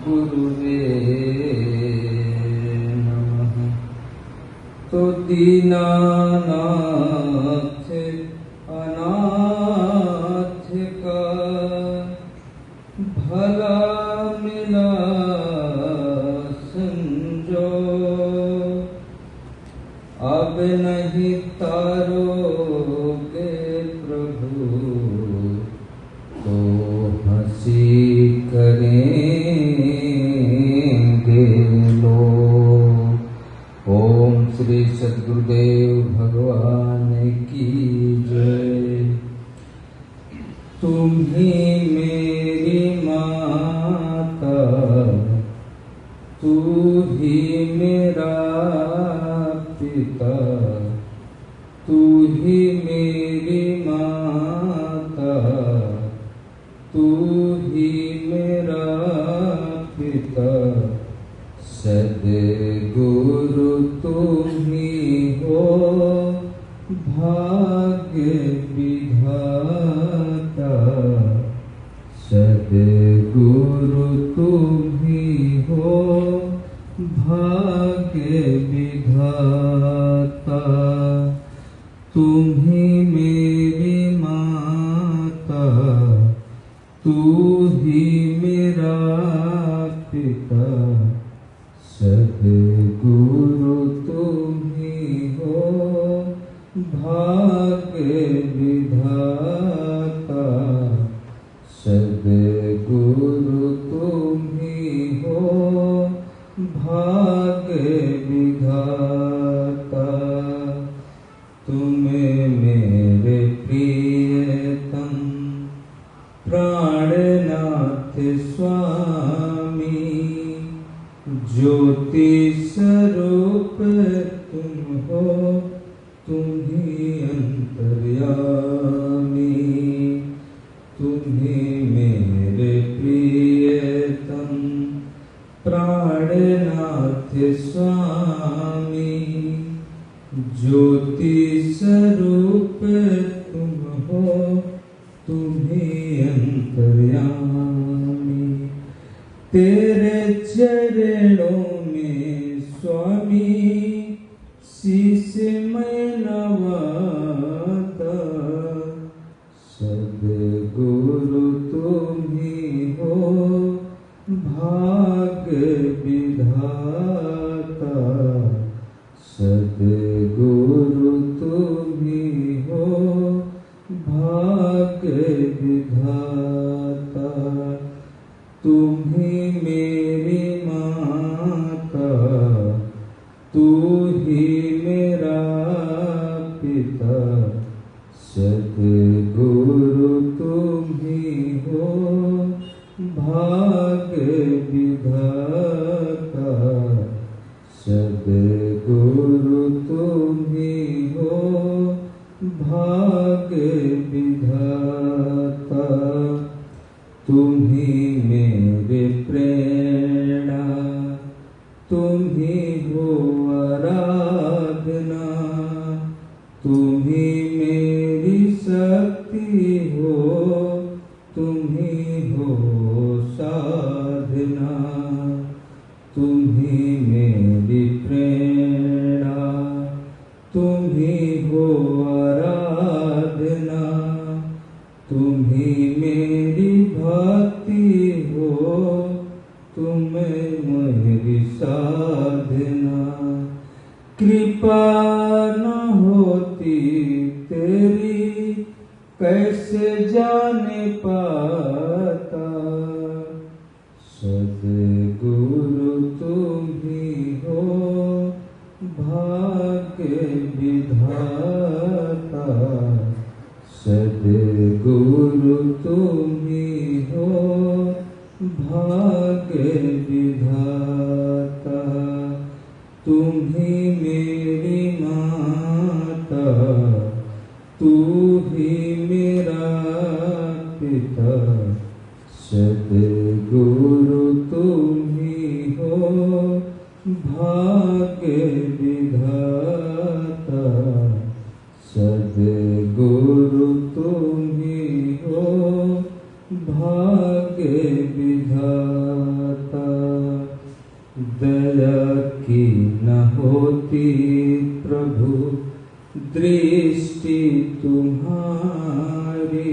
गुरुवे नमः। तो दीनानाथ अनाथ का भला मिला संजो, अब नहीं तारोगे प्रभु तो हंसी करेंगे लोग। ओम श्री सद्गुरुदेव भगवान की जय। तुम ही मेरी माता, तू ही मेरा पिता, तू ही मेरी माता, तू ही मेरा पिता। सद्गुरु तुम ही हो भाग्य विधाता, सद्गुरु तुम ही हो भाग्य विधाता। तुम ही मेरी माता, तू ही मेरा पिता, सद्गुरु तुम ही हो भाग्य विधाता, सद्गुरु तुम ही हो भाग्य विधाता। तुम्हें मेरे प्रियतम प्राणनाथ स्वामी, ज्योति स्वरूप तुम हो, तुम ही अंतर्यामी। तुम्हें मेरे प्रियतम प्राणनाथ स्वामी, ज्योति स्वरूप तुम हो, तुम ही अंतर्यामी। तेरे चरणों में स्वामी शीश मैं नवाता, सद्गुरु तुम ही हो भाग्य विधाता, सद्गुरु तुम ही हो भाग्य विधाता। तुम ही मेरी माता, तू ही मेरा पिता, सद्गुरु तुम ही हो भाग्य विधाता, सद्गुरु तुम ही हो भाग्य विधाता। तुम ही मेरे प्रेरणा, तुम ही हो आराधना, तुम ही मेरी शक्ति हो, तुम ही हो साधना। तुम ही मेरी प्रेरणा, तुम ही हो आराधना, तुम ही मेरी भक्ति हो, तुम मेरी साधना। कृपा न होती तेरी कैसे जाने पाता, सद्गुरु तुम ही हो भाग्य विधाता, सद्गुरु तुम ही हो भाग्य विधाता। तुम ही मेरी माता, तू ही मेरा पिता, सद्गुरु तुम ही हो भाग्य विधाता, सद्गुरु तुम ही हो भाग्य विधाता। दया की न होती प्रभु दृष्टि तुम्हारी।